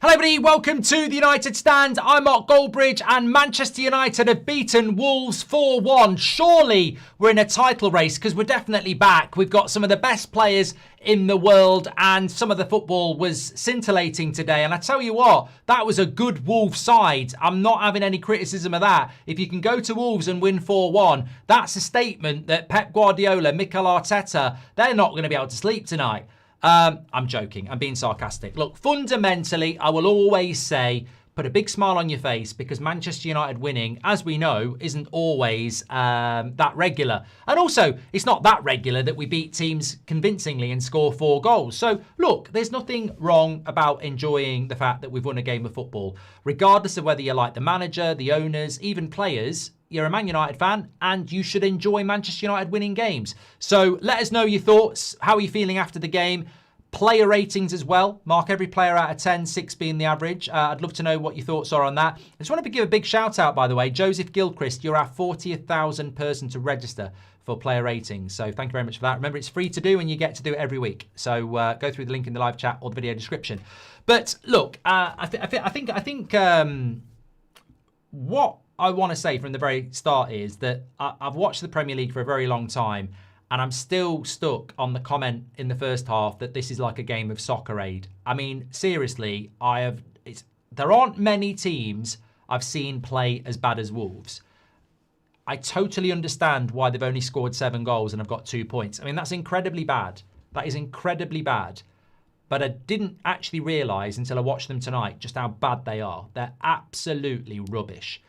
Hello everybody, welcome to the United Stand. I'm Mark Goldbridge and Manchester United have beaten Wolves 4-1. Surely we're in a title race because we're definitely back. We've got some of the best players in the world and some of the football was scintillating today. And I tell you what, that was a good Wolves side. I'm not having any criticism of that. If you can go to Wolves and win 4-1, that's a statement that Pep Guardiola, Mikel Arteta, they're not going to be able to sleep tonight. I'm joking. I'm being sarcastic. Look, fundamentally, I will always say, put a big smile on your face because Manchester United winning, as we know, isn't always that regular. And also, it's not that regular that we beat teams convincingly and score 4 goals. So, look, there's nothing wrong about enjoying the fact that we've won a game of football. Regardless of whether you like the manager, the owners, even players, you're a Man United fan and you should enjoy Manchester United winning games. So let us know your thoughts. How are you feeling after the game? Player ratings as well. Mark every player out of 10, 6 being the average. I'd love to know what your thoughts are on that. I just want to give a big shout out, by the way. Joseph Gilchrist, you're our 40,000th person to register for player ratings. So thank you very much for that. Remember, it's free to do and you get to do it every week. So go through the link in the live chat or the video description. But look, I think what I want to say from the very start is that I've watched the Premier League for a very long time and I'm still stuck on the comment in the first half that this is like a game of soccer aid. I mean, seriously, there aren't many teams I've seen play as bad as Wolves. I totally understand why they've only scored 7 goals and have got 2 points. I mean, that's incredibly bad. That is incredibly bad. But I didn't actually realise until I watched them tonight just how bad they are. They're absolutely rubbish.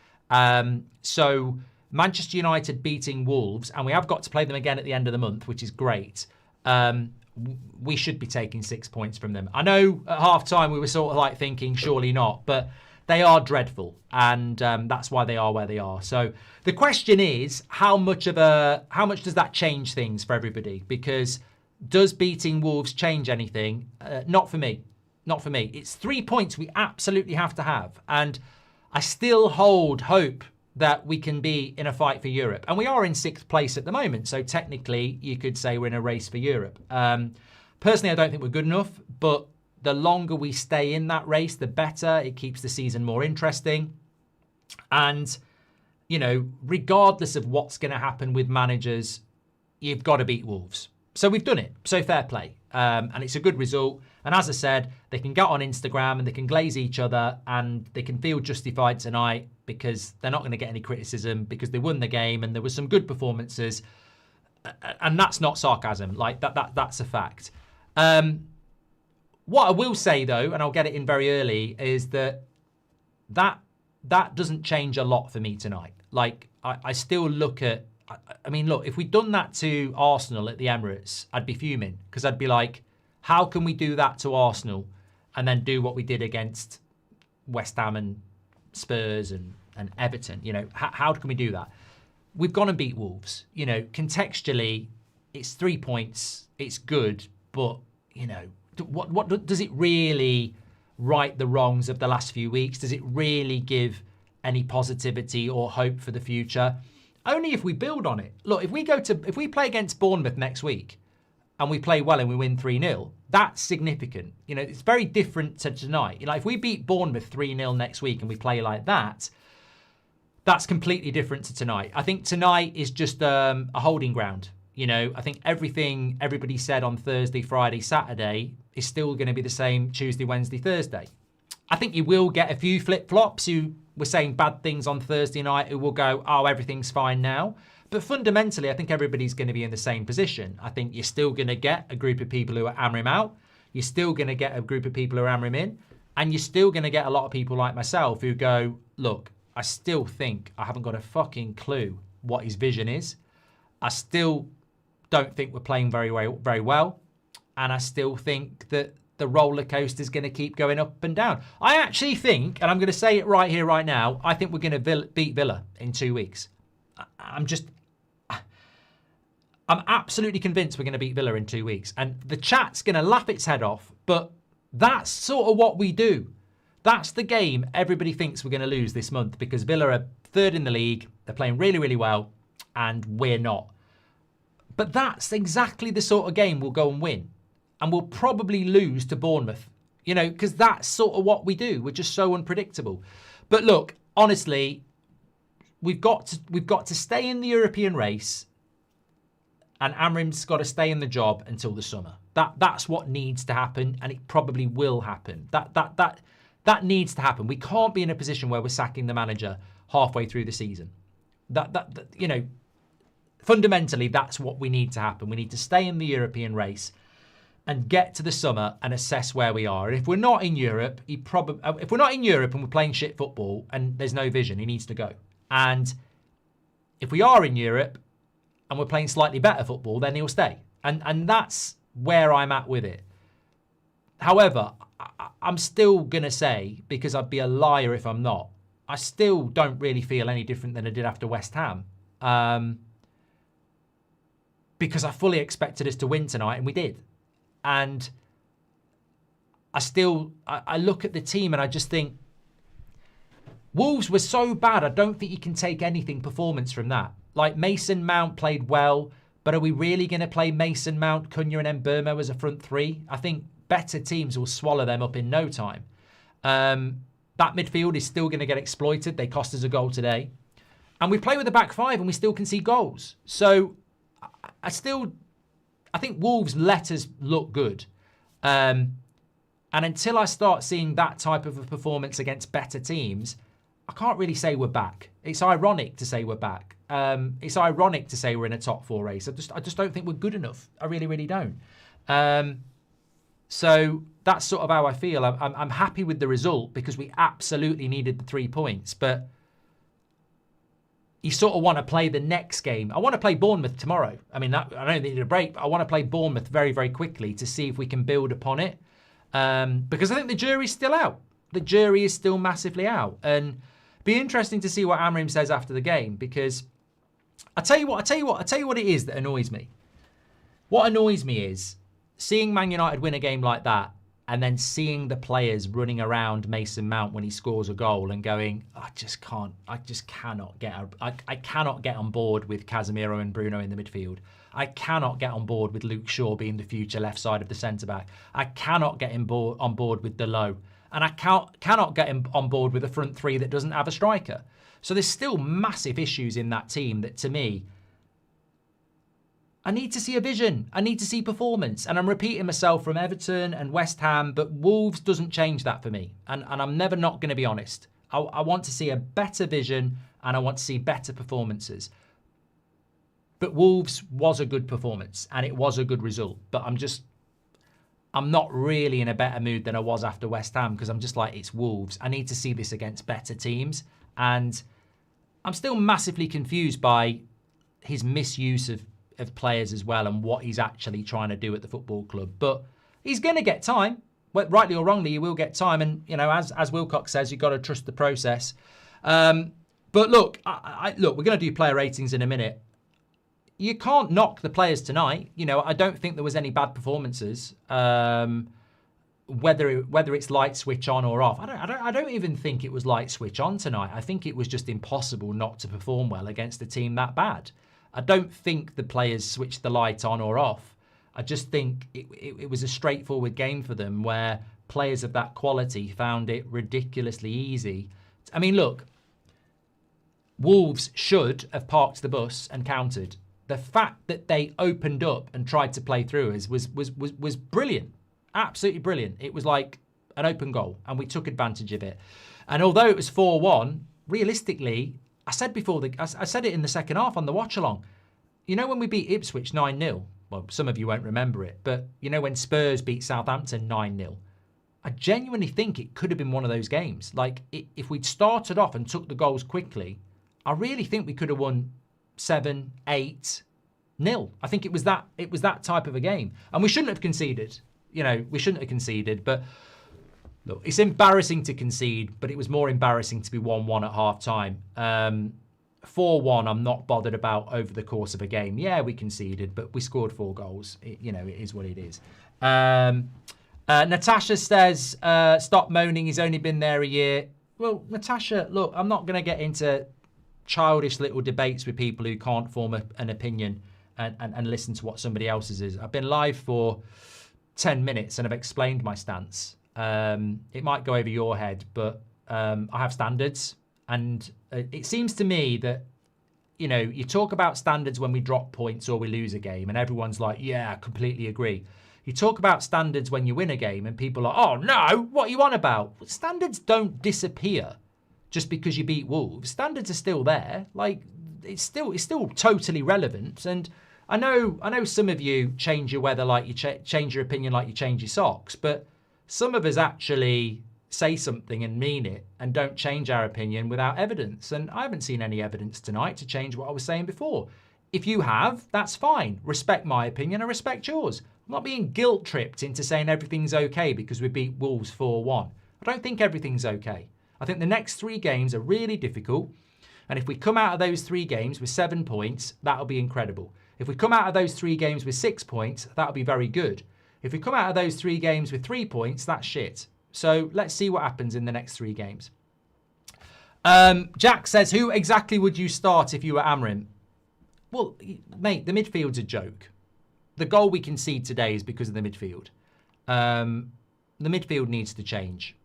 So Manchester United beating Wolves, and we have got to play them again at the end of the month, which is great. We should be taking 6 points from them. I know at half time we were sort of like thinking, surely not, but they are dreadful, and that's why they are where they are. So the question is, how much does that change things for everybody? Because does beating Wolves change anything? Not for me. Not for me. It's 3 points we absolutely have to have, and I still hold hope that we can be in a fight for Europe. And we are in 6th place at the moment. So technically, you could say we're in a race for Europe. Personally, I don't think we're good enough. But the longer we stay in that race, the better. It keeps the season more interesting. And, you know, regardless of what's going to happen with managers, you've got to beat Wolves. So we've done it. So fair play. And it's a good result. And as I said, they can get on Instagram and they can glaze each other and they can feel justified tonight because they're not going to get any criticism because they won the game and there were some good performances. And that's not sarcasm. Like that's a fact. What I will say, though, and I'll get it in very early, is that doesn't change a lot for me tonight. Like, I still look at... I mean, look, if we'd done that to Arsenal at the Emirates, I'd be fuming because I'd be like, how can we do that to Arsenal and then do what we did against West Ham and Spurs and Everton? You know, how can we do that? We've gone and beat Wolves. You know, contextually, it's 3 points. It's good, but, you know, what does it really right the wrongs of the last few weeks? Does it really give any positivity or hope for the future? Only if we build on it. Look, if we play against Bournemouth next week and we play well and we win 3-0, that's significant. You know, it's very different to tonight. You know, if we beat Bournemouth 3-0 next week and we play like that, that's completely different to tonight. I think tonight is just a holding ground. You know, I think everything everybody said on Thursday, Friday, Saturday is still going to be the same Tuesday, Wednesday, Thursday. I think you will get a few flip-flops who were saying bad things on Thursday night who will go, oh, everything's fine now. But fundamentally, I think everybody's going to be in the same position. I think you're still going to get a group of people who are hammer him out. You're still going to get a group of people who are hammer him in. And you're still going to get a lot of people like myself who go, look, I still think I haven't got a fucking clue what his vision is. I still don't think we're playing very well. And I still think that the roller coaster is going to keep going up and down. I actually think, and I'm going to say it right here, right now, I think we're going to beat Villa in 2 weeks. I'm absolutely convinced we're going to beat Villa in 2 weeks. And the chat's going to laugh its head off, but that's sort of what we do. That's the game everybody thinks we're going to lose this month because Villa are 3rd in the league. They're playing really, really well, and we're not. But that's exactly the sort of game we'll go and win. And we'll probably lose to Bournemouth You know, because that's sort of what we do. We're just so unpredictable. But look, honestly, we've got to stay in the European race, and Amrim's got to stay in the job until the summer. That's what needs to happen, and it probably will happen. That needs to happen. We can't be in a position where we're sacking the manager halfway through the season. That you know, fundamentally, that's what we need to happen. We need to stay in the European race and get to the summer and assess where we are. And if we're not in Europe, if we're not in Europe and we're playing shit football and there's no vision, he needs to go. And if we are in Europe and we're playing slightly better football, then he'll stay. And that's where I'm at with it. However, I'm still going to say, because I'd be a liar if I'm not, I still don't really feel any different than I did after West Ham. Because I fully expected us to win tonight, and we did. And I look at the team and I just think, Wolves were so bad, I don't think you can take anything performance from that. Like, Mason Mount played well, but are we really going to play Mason Mount, Cunha and Mbeumo as a front three? I think better teams will swallow them up in no time. That midfield is still going to get exploited. They cost us a goal today. And we play with a back five and we still concede goals. So I think Wolves let us look good. And until I start seeing that type of a performance against better teams, I can't really say we're back. It's ironic to say we're back. It's ironic to say we're in a top four race. I just don't think we're good enough. I really, really don't. So that's sort of how I feel. I'm happy with the result because we absolutely needed the 3 points. But you sort of want to play the next game. I want to play Bournemouth tomorrow. I mean, I don't need a break, but I want to play Bournemouth very, very quickly to see if we can build upon it. Because I think the jury's still out. The jury is still massively out. And be interesting to see what Amrim says after the game, because I tell you what it is that annoys me. What annoys me is seeing Man United win a game like that and then seeing the players running around Mason Mount when he scores a goal and going, I cannot get on board with Casemiro and Bruno in the midfield. I cannot get on board with Luke Shaw being the future left side of the centre-back. I cannot get on board with Dalot. And I cannot get on board with a front three that doesn't have a striker. So there's still massive issues in that team that, to me, I need to see a vision. I need to see performance. And I'm repeating myself from Everton and West Ham, but Wolves doesn't change that for me. And I'm never not going to be honest. I want to see a better vision and I want to see better performances. But Wolves was a good performance and it was a good result. But I'm not really in a better mood than I was after West Ham because I'm just like, it's Wolves. I need to see this against better teams. And I'm still massively confused by his misuse of players as well and what he's actually trying to do at the football club. But he's going to get time. Well, rightly or wrongly, he will get time. And, you know, as Wilcox says, you've got to trust the process. But look, look, we're going to do player ratings in a minute. You can't knock the players tonight. You know, I don't think there was any bad performances. Whether it's light switch on or off, I don't even think it was light switch on tonight. I think it was just impossible not to perform well against a team that bad. I don't think the players switched the light on or off. I just think it was a straightforward game for them where players of that quality found it ridiculously easy. I mean, look, Wolves should have parked the bus and countered. The fact that they opened up and tried to play through us was brilliant. Absolutely brilliant. It was like an open goal and we took advantage of it. And although it was 4-1, realistically, I said it in the second half on the watch along. You know when we beat Ipswich 9-0? Well, some of you won't remember it, but you know when Spurs beat Southampton 9-0? I genuinely think it could have been one of those games. Like, if we'd started off and took the goals quickly, I really think we could have won 7-8-0. I think it was that type of a game. And we shouldn't have conceded. You know, we shouldn't have conceded, but look, it's embarrassing to concede, but it was more embarrassing to be 1-1 at half-time. 4-1, I'm not bothered about over the course of a game. Yeah, we conceded, but we scored 4 goals. It is what it is. Natasha says, stop moaning, he's only been there a year. Well, Natasha, look, I'm not going to get into childish little debates with people who can't form an opinion and listen to what somebody else's is. I've been live for 10 minutes and I've explained my stance. It might go over your head, but I have standards. And it seems to me that, you know, you talk about standards when we drop points or we lose a game, and everyone's like, yeah, I completely agree. You talk about standards when you win a game, and people are, oh, no, what are you on about? Standards don't disappear just because you beat Wolves. Standards are still there. Like, it's still totally relevant. And I know some of you change your weather like you change your opinion like you change your socks, but some of us actually say something and mean it and don't change our opinion without evidence. And I haven't seen any evidence tonight to change what I was saying before. If you have, that's fine. Respect my opinion, I respect yours. I'm not being guilt-tripped into saying everything's okay because we beat Wolves 4-1. I don't think everything's okay. I think the next 3 games are really difficult. And if we come out of those 3 games with 7 points, that'll be incredible. If we come out of those 3 games with 6 points, that'll be very good. If we come out of those 3 games with 3 points, that's shit. So let's see what happens in the next 3 games. Jack says, who exactly would you start if you were Amrim? Well, mate, the midfield's a joke. The goal we concede today is because of the midfield. The midfield needs to change.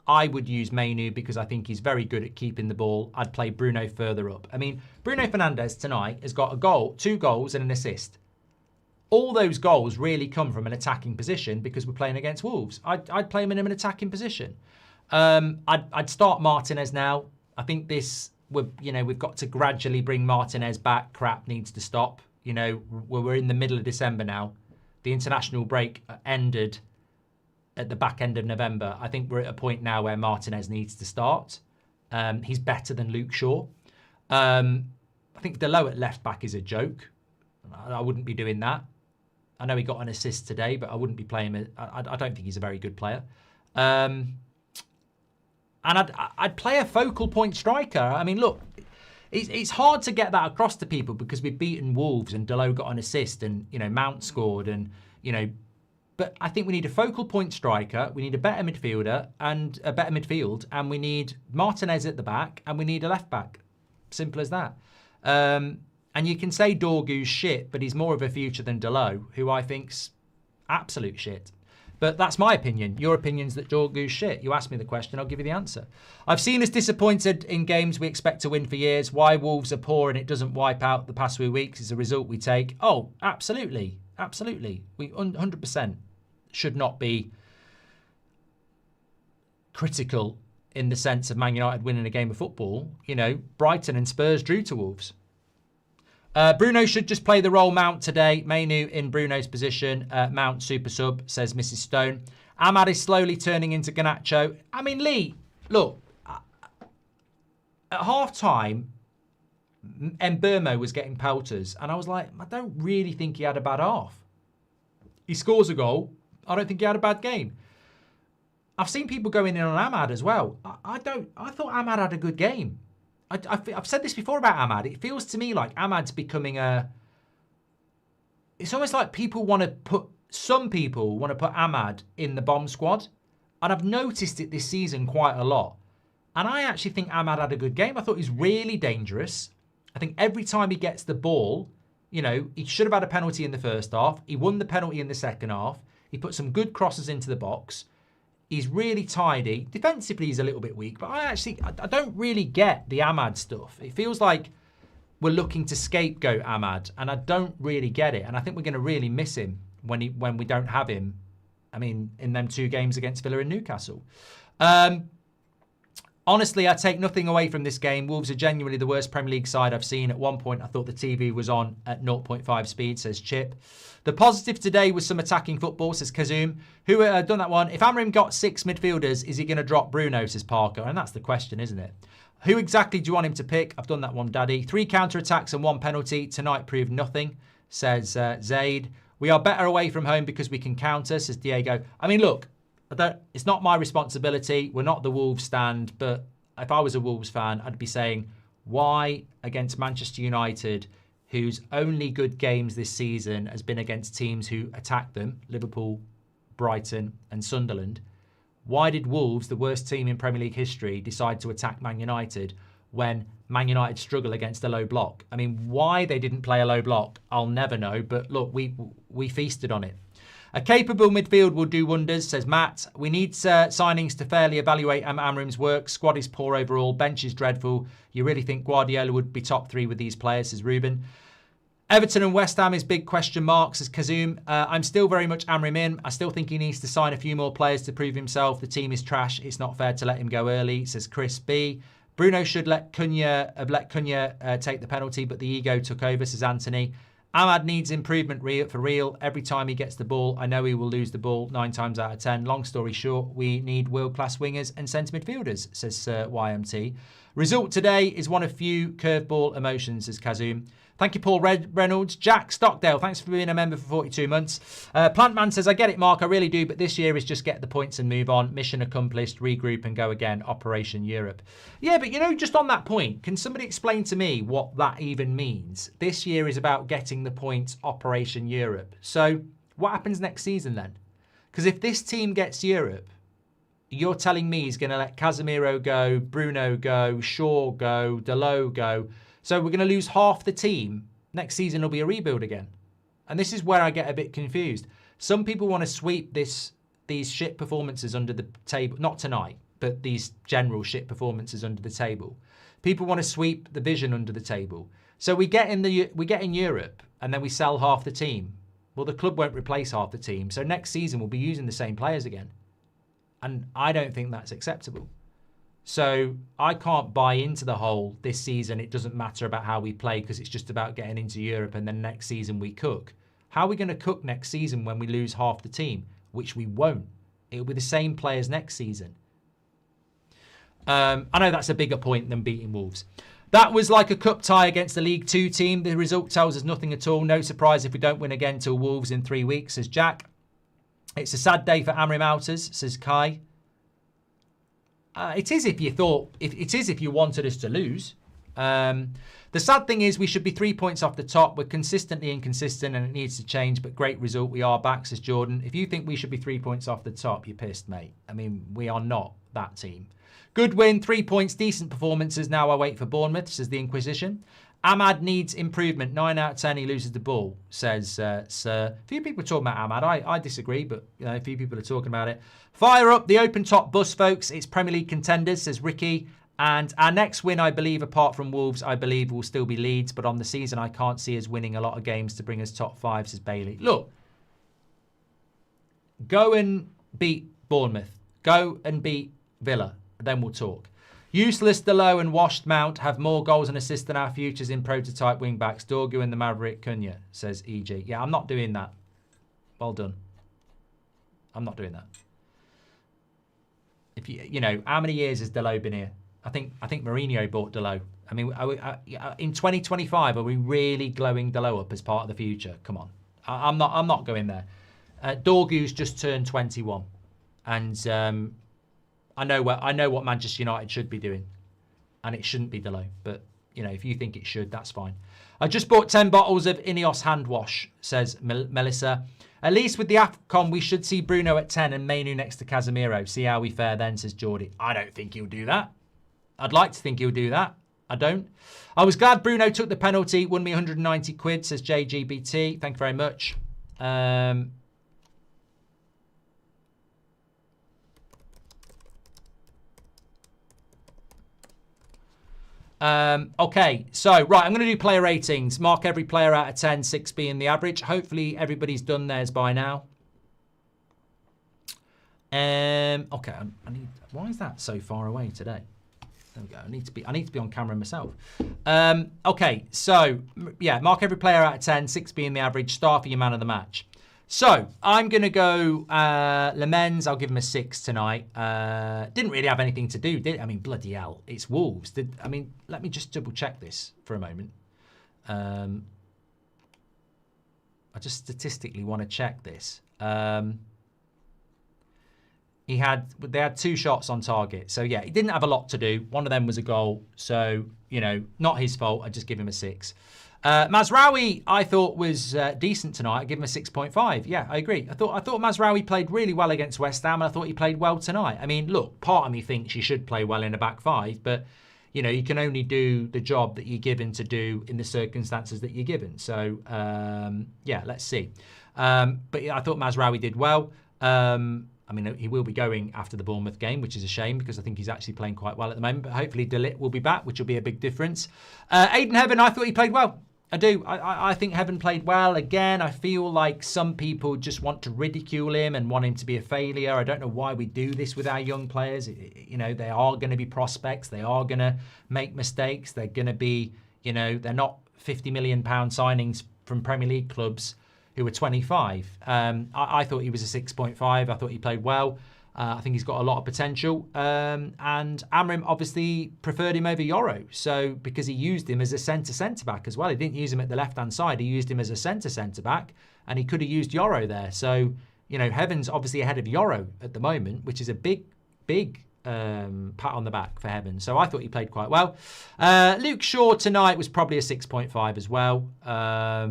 I would use Man Utd because I think he's very good at keeping the ball. I'd play Bruno further up. I mean, Bruno Fernandes tonight has got a goal, 2 goals and an assist. All those goals really come from an attacking position because we're playing against Wolves. I'd play him in an attacking position. I'd start Martinez now. I think we've got to gradually bring Martinez back. Crap needs to stop. You know, we're in the middle of December now. The international break ended at the back end of November. I think we're at a point now where Martinez needs to start. He's better than Luke Shaw. I think Delo at left back is a joke. I wouldn't be doing that. I know he got an assist today, but I wouldn't be playing him. I don't think he's a very good player. And I'd play a focal point striker. I mean, look, it's hard to get that across to people because we've beaten Wolves and Delo got an assist and, you know, Mount scored and, you know, but I think we need a focal point striker, we need a better midfielder and a better midfield, and we need Martinez at the back and we need a left back. Simple as that. And you can say Dorgu's shit, but he's more of a future than Delo, who I think's absolute shit. But that's my opinion. Your opinion's that Dorgu's shit. You asked me the question, I'll give you the answer. I've seen us disappointed in games we expect to win for years. Why Wolves are poor and it doesn't wipe out the past few weeks is a result we take. Oh, absolutely. Absolutely. We 100% should not be critical in the sense of Man United winning a game of football. You know, Brighton and Spurs drew to Wolves. Bruno should just play the role Mount today. Mainu in Bruno's position. Mount super sub, says Mrs. Stone. Ahmad is slowly turning into Garnacho. I mean, Lee, look, at half-time, Mbermo was getting pelters, and I was like, I don't really think he had a bad half. He scores a goal. I don't think he had a bad game. I've seen people going in on Ahmad as well. I thought Ahmad had a good game. I've said this before about Ahmad. It feels to me like Ahmad's becoming it's almost like some people want to put Ahmad in the bomb squad. And I've noticed it this season quite a lot. And I actually think Ahmad had a good game. I thought he's really dangerous. I think every time he gets the ball, you know, he should have had a penalty in the first half. He won the penalty in the second half. He put some good crosses into the box. He's really tidy. Defensively, he's a little bit weak, but I don't really get the Ahmad stuff. It feels like we're looking to scapegoat Ahmad, and I don't really get it. And I think we're going to really miss him when we don't have him. I mean, in them 2 games against Villa and Newcastle. Honestly, I take nothing away from this game. Wolves are genuinely the worst Premier League side I've seen. At one point, I thought the TV was on at 0.5 speed, says Chip. The positive today was some attacking football, says Kazoom. Who done that one? If Amrim got 6 midfielders, is he going to drop Bruno, says Parker? And that's the question, isn't it? Who exactly do you want him to pick? I've done that one, Daddy. 3 counter-attacks and 1 penalty. Tonight proved nothing, says Zaid. We are better away from home because we can counter, says Diego. I mean, look. It's not my responsibility. We're not the Wolves stand, but if I was a Wolves fan, I'd be saying, why against Manchester United, whose only good games this season has been against teams who attack them, Liverpool, Brighton and Sunderland, why did Wolves, the worst team in Premier League history, decide to attack Man United when Man United struggle against a low block? I mean, why they didn't play a low block, I'll never know, but look, we feasted on it. A capable midfield will do wonders, says Matt. We need signings to fairly evaluate Amrim's work. Squad is poor overall. Bench is dreadful. You really think Guardiola would be top 3 with these players, says Ruben. Everton and West Ham is big question marks, says Kazoom. I'm still very much Amrim in. I still think he needs to sign a few more players to prove himself. The team is trash. It's not fair to let him go early, says Chris B. Bruno should let Cunha take the penalty, but the ego took over, says Anthony. Ahmad needs improvement for real. Every time he gets the ball, I know he will lose the ball 9 times out of 10. Long story short, we need world-class wingers and centre midfielders, says YMT. Result today is one of few curveball emotions, says Kazoom. Thank you, Paul Reynolds. Jack Stockdale, thanks for being a member for 42 months. Plantman says, I get it, Mark, I really do, but this year is just get the points and move on. Mission accomplished, regroup and go again. Operation Europe. Yeah, but just on that point, can somebody explain to me what that even means? This year is about getting the points, Operation Europe. So what happens next season then? Because if this team gets Europe, you're telling me he's going to let Casemiro go, Bruno go, Shaw go, Dalot go. So we're going to lose half the team. Next season will be a rebuild again. And this is where I get a bit confused. Some people want to sweep these shit performances under the table. Not tonight, but these general shit performances under the table. People want to sweep the vision under the table. So we get in Europe and then we sell half the team. Well, the club won't replace half the team. So next season we'll be using the same players again. And I don't think that's acceptable. So I can't buy into the whole this season it doesn't matter about how we play because it's just about getting into Europe and then next season we cook. How are we going to cook next season when we lose half the team? Which we won't. It'll be the same players next season. I know that's a bigger point than beating Wolves. That was like a cup tie against the League 2 team. The result tells us nothing at all. No surprise if we don't win again till Wolves in 3 weeks, says Jack. It's a sad day for Amrim Outers, says Kai. It is if you thought, it is if you wanted us to lose. The sad thing is we should be 3 points off the top. We're consistently inconsistent and it needs to change, but great result. We are back, says Jordan. If you think we should be 3 points off the top, you're pissed, mate. I mean, we are not that team. Good win, 3 points, decent performances. Now I wait for Bournemouth, says the Inquisition. Ahmad needs improvement. 9 out of 10, he loses the ball, says Sir. A few people are talking about Ahmad. I disagree, but a few people are talking about it. Fire up the open top bus, folks. It's Premier League contenders, says Ricky. And our next win, I believe, apart from Wolves, I believe will still be Leeds. But on the season, I can't see us winning a lot of games to bring us top 5, says Bailey. Look, go and beat Bournemouth. Go and beat Villa. Then we'll talk. Useless Dalot and washed Mount have more goals and assists than our futures in prototype wing-backs. Dorgu and the Maverick Cunha, says EG. Yeah, I'm not doing that. Well done. I'm not doing that. If you know, how many years has Dalot been here? I think Mourinho bought Dalot. I mean, in 2025, are we really glowing Dalot up as part of the future? Come on, I'm not going there. Dorgu's just turned 21, and I know what Manchester United should be doing, and it shouldn't be Dalot. But if you think it should, that's fine. I just bought 10 bottles of Ineos hand wash, says Melissa. At least with the AFCON, we should see Bruno at 10 and Mainu next to Casemiro. See how we fare then, says Geordie. I don't think he'll do that. I'd like to think he'll do that. I don't. I was glad Bruno took the penalty, won me 190 quid, says JGBT. Thank you very much. Okay, so, right, I'm going to do player ratings. Mark every player out of 10, 6 being the average. Hopefully, everybody's done theirs by now. Okay, I need... Why is that so far away today? There we go. I need to be on camera myself. Okay, so, yeah, mark every player out of 10, 6 being the average. Star for your man of the match. So, I'm going to go Lemens. I'll give him a 6 tonight. Didn't really have anything to do, did it? I mean, bloody hell. It's Wolves. Let me just double check this for a moment. I just statistically want to check this. They had 2 shots on target. So, yeah, he didn't have a lot to do. One of them was a goal. So, not his fault. I just give him a 6. Mazraoui, I thought was decent tonight. I give him a 6.5. Yeah, I agree. I thought Mazraoui played really well against West Ham, and I thought he played well tonight. I mean, look, part of me thinks you should play well in a back 5, but you can only do the job that you're given to do in the circumstances that you're given. So, yeah, let's see. But yeah, I thought Mazraoui did well. I mean, he will be going after the Bournemouth game, which is a shame because I think he's actually playing quite well at the moment. But hopefully De Ligt will be back, which will be a big difference. Aidan Heaven, I thought he played well. I do. I think Heaven played well. Again, I feel like some people just want to ridicule him and want him to be a failure. I don't know why we do this with our young players. You know, they are going to be prospects. They are going to make mistakes. They're going to be, you know, they're not £50 million signings from Premier League clubs who were 25. I thought he was a 6.5. I thought he played well. I think he's got a lot of potential. And Amrim obviously preferred him over Yoro. So because he used him as a centre-back as well. He didn't use him at the left-hand side. He used him as a centre-back. And he could have used Yoro there. So, you know, Heaven's obviously ahead of Yoro at the moment, which is a big pat on the back for Heaven. So I thought he played quite well. Luke Shaw tonight was probably a 6.5 as well. I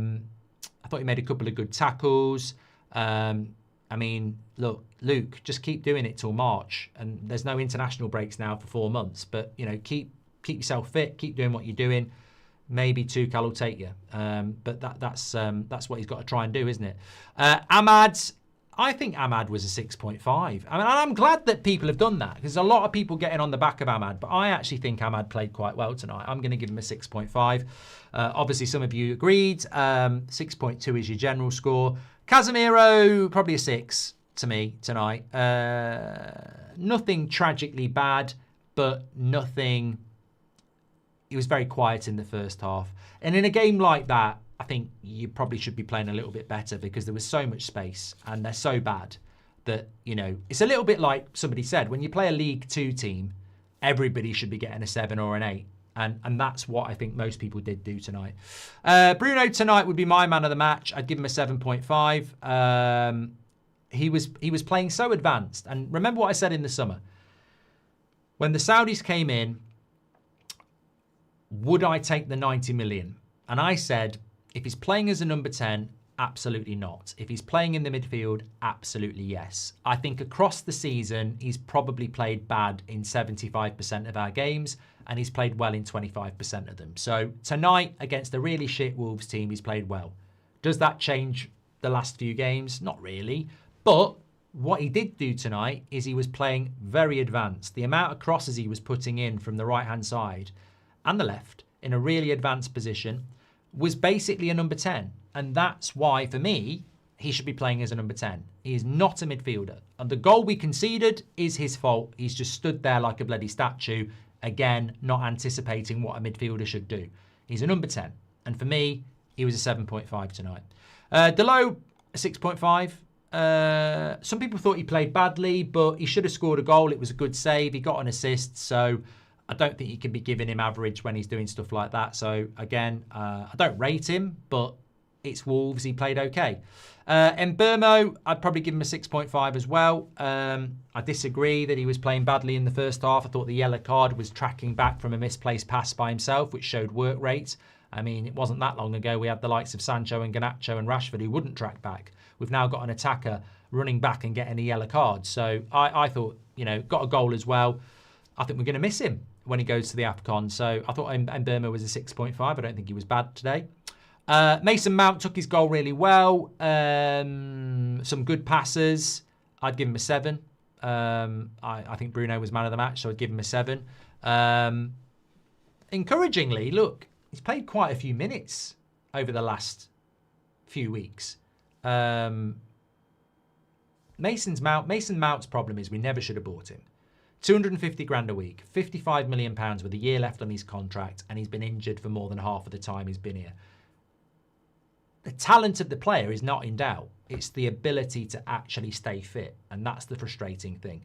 thought he made a couple of good tackles. I mean, look, Luke, just keep doing it till March. And there's no international breaks now for 4 months. But, you know, keep yourself fit. Keep doing what you're doing. Maybe Tuchel will take you. But that's what he's got to try and do, isn't it? I think Ahmad was a 6.5. I mean, I'm glad that people have done that because there's a lot of people getting on the back of Ahmad, but I actually think Ahmad played quite well tonight. I'm going to give him a 6.5. Obviously, some of you agreed. 6.2 is your general score. Casemiro, probably a 6 to me tonight. Nothing tragically bad, but nothing... He was very quiet in the first half. And in a game like that, I think you probably should be playing a little bit better because there was so much space and they're so bad that, you know, it's a little bit like somebody said, when you play a League 2 team, everybody should be getting a 7 or an 8. And that's what I think most people did do tonight. Bruno tonight would be my man of the match. I'd give him a 7.5. He was playing so advanced. And remember what I said in the summer. When the Saudis came in, would I take the 90 million? And I said, if he's playing as a number 10, absolutely not. If he's playing in the midfield, absolutely yes. I think across the season, he's probably played bad in 75% of our games, and he's played well in 25% of them. So tonight, against a really shit Wolves team, he's played well. Does that change the last few games? Not really. But what he did do tonight is he was playing very advanced. The amount of crosses he was putting in from the right-hand side and the left in a really advanced position was basically a number 10. And that's why, for me, he should be playing as a number 10. He is not a midfielder. And the goal we conceded is his fault. He's just stood there like a bloody statue, again, not anticipating what a midfielder should do. He's a number 10. And for me, he was a 7.5 tonight. Delo, a 6.5. Some people thought he played badly, but he should have scored a goal. It was a good save. He got an assist, so I don't think you can be giving him average when he's doing stuff like that. So, again, I don't rate him, but it's Wolves. He played okay. Mbermo, I'd probably give him a 6.5 as well. I disagree that he was playing badly in the first half. I thought the yellow card was tracking back from a misplaced pass by himself, which showed work rate. I mean, it wasn't that long ago we had the likes of Sancho and Garnacho and Rashford who wouldn't track back. We've now got an attacker running back and getting a yellow card. So I thought, you know, got a goal as well. I think we're going to miss him when he goes to the AFCON. So I thought Mbermo was a 6.5. I don't think he was bad today. Mason Mount took his goal really well. Some good passes. I'd give him a 7. I think Bruno was man of the match, so I'd give him a 7. Encouragingly, look, he's played quite a few minutes over the last few weeks. Mason Mount's problem is we never should have bought him. 250 grand a week, 55 million pounds with a year left on his contract, and he's been injured for more than half of the time he's been here. The talent of the player is not in doubt. It's the ability to actually stay fit, and that's the frustrating thing.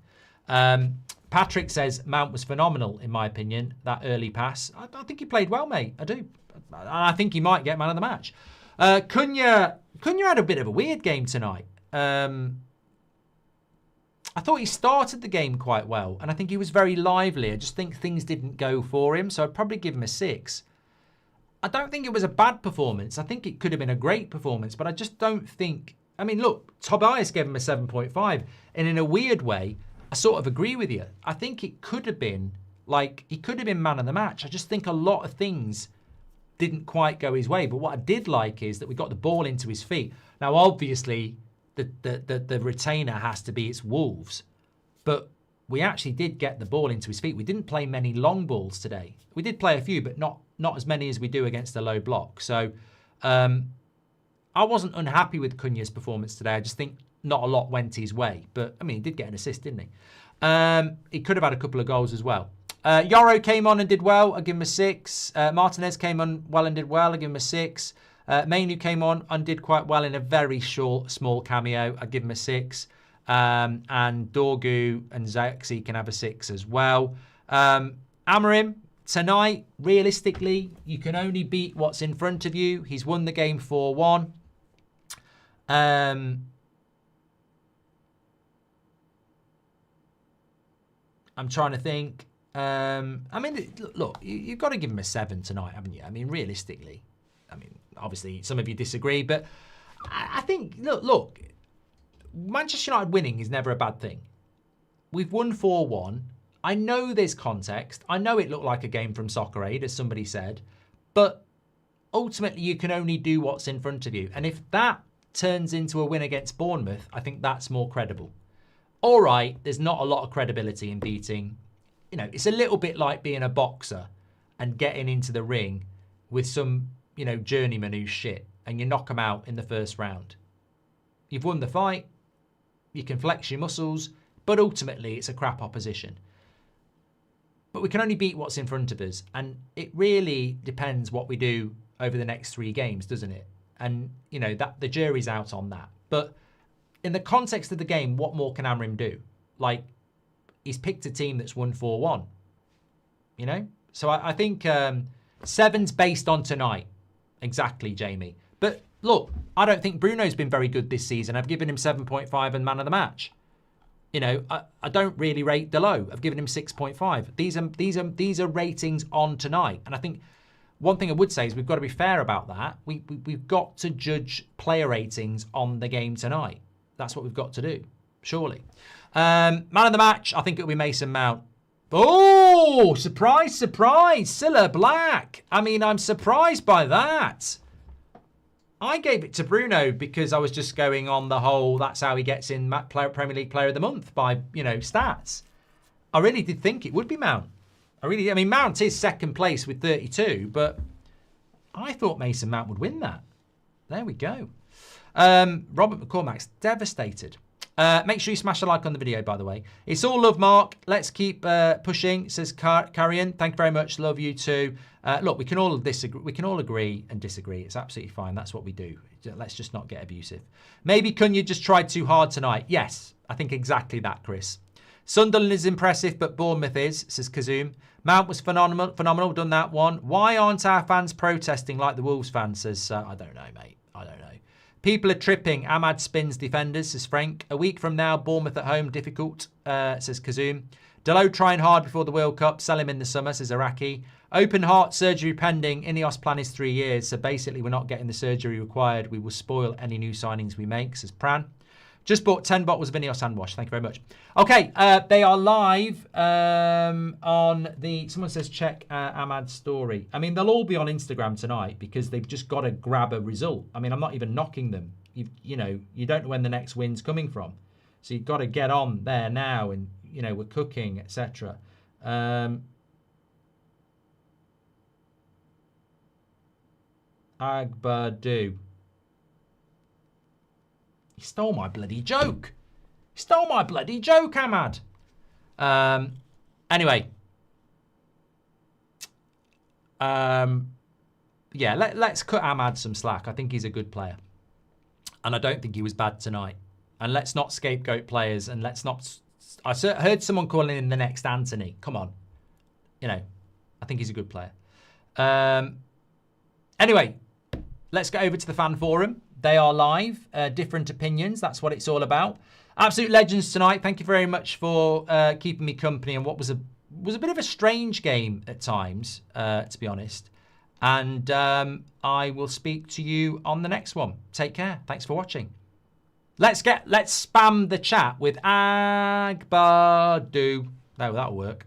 Patrick says Mount was phenomenal, in my opinion, that early pass. I think he played well, mate. I do. I think he might get man of the match. Cunha had a bit of a weird game tonight. I thought he started the game quite well, and I think he was very lively. I just think things didn't go for him, so I'd probably give him a 6. I don't think it was a bad performance. I think it could have been a great performance, but I just don't think... I mean, look, Tobias gave him a 7.5, and in a weird way, I sort of agree with you. I think it could have been, like, he could have been man of the match. I just think a lot of things didn't quite go his way. But what I did like is that we got the ball into his feet. Now, obviously, the retainer has to be its Wolves. But we actually did get the ball into his feet. We didn't play many long balls today. We did play a few, but not as many as we do against a low block. So I wasn't unhappy with Cunha's performance today. I just think not a lot went his way. But, I mean, he did get an assist, didn't he? He could have had a couple of goals as well. Yoro came on and did well. I give him a 6. Martinez came on well and did well. I give him a 6. Man Utd came on and did quite well in a very small cameo. I give him a 6. And Dorgu and Zaxi can have a 6 as well. Amorim, tonight, realistically, you can only beat what's in front of you. He's won the game 4-1. I'm trying to think. I mean, look, you've got to give him a 7 tonight, haven't you? I mean, realistically. I mean, obviously, some of you disagree, but I think, look, Manchester United winning is never a bad thing. We've won 4-1. I know there's context. I know it looked like a game from Soccer Aid, as somebody said, but ultimately, you can only do what's in front of you. And if that turns into a win against Bournemouth, I think that's more credible. All right, there's not a lot of credibility in beating. You know, it's a little bit like being a boxer and getting into the ring with some, you know, journeyman who's shit and you knock them out in the first round. You've won the fight. You can flex your muscles, but ultimately it's a crap opposition. But we can only beat what's in front of us. And it really depends what we do over the next 3 games, doesn't it? And, you know, that the jury's out on that. But in the context of the game, what more can Amorim do? Like, he's picked a team that's won 4-1. You know? So I think 7's based on tonight. Exactly, Jamie. But look, I don't think Bruno's been very good this season. I've given him 7.5 and man of the match. You know, I don't really rate Delo. I've given him 6.5. These are ratings on tonight. And I think one thing I would say is we've got to be fair about that. We've got to judge player ratings on the game tonight. That's what we've got to do, surely. Man of the match, I think it'll be Mason Mount. Oh, surprise, surprise. Cilla Black. I mean, I'm surprised by that. I gave it to Bruno because I was just going on the whole, that's how he gets in Premier League Player of the Month by, you know, stats. I really did think it would be Mount. I mean, Mount is second place with 32, but I thought Mason Mount would win that. There we go. Robert McCormack's devastated. Make sure you smash a like on the video, by the way. It's all love, Mark. Let's keep pushing, says Carrion. Thank you very much. Love you too. Look, we can all disagree. We can all agree and disagree. It's absolutely fine. That's what we do. Let's just not get abusive. Maybe Cunha just tried too hard tonight. Yes, I think exactly that, Chris. Sunderland is impressive, but Bournemouth is, says Kazoom. Mount was phenomenal. Done that one. Why aren't our fans protesting like the Wolves fans, says, I don't know, mate. I don't know. People are tripping. Ahmad spins defenders, says Frank. A week from now, Bournemouth at home, difficult, says Kazoom. Delo trying hard before the World Cup. Sell him in the summer, says Iraqi. Open heart surgery pending. Ineos plan is 3 years. So basically, we're not getting the surgery required. We will spoil any new signings we make, says Pran. Just bought 10 bottles of Ineos hand wash. Thank you very much. Okay, they are live on the... Someone says check Ahmad's story. I mean, they'll all be on Instagram tonight because they've just got to grab a result. I mean, I'm not even knocking them. You know, you don't know when the next win's coming from. So you've got to get on there now and, you know, we're cooking, etc. Agbadu. He stole my bloody joke. He stole my bloody joke, Ahmad. Anyway. Yeah, let's cut Ahmad some slack. I think he's a good player. And I don't think he was bad tonight. And let's not scapegoat players. And let's not... I heard someone calling him the next Anthony. Come on. You know, I think he's a good player. Anyway, let's go over to the fan forum. They are live. Different opinions. That's what it's all about. Absolute legends tonight. Thank you very much for keeping me company on what was a bit of a strange game at times, to be honest. And I will speak to you on the next one. Take care. Thanks for watching. Let's spam the chat with Agbadu. No, that'll work.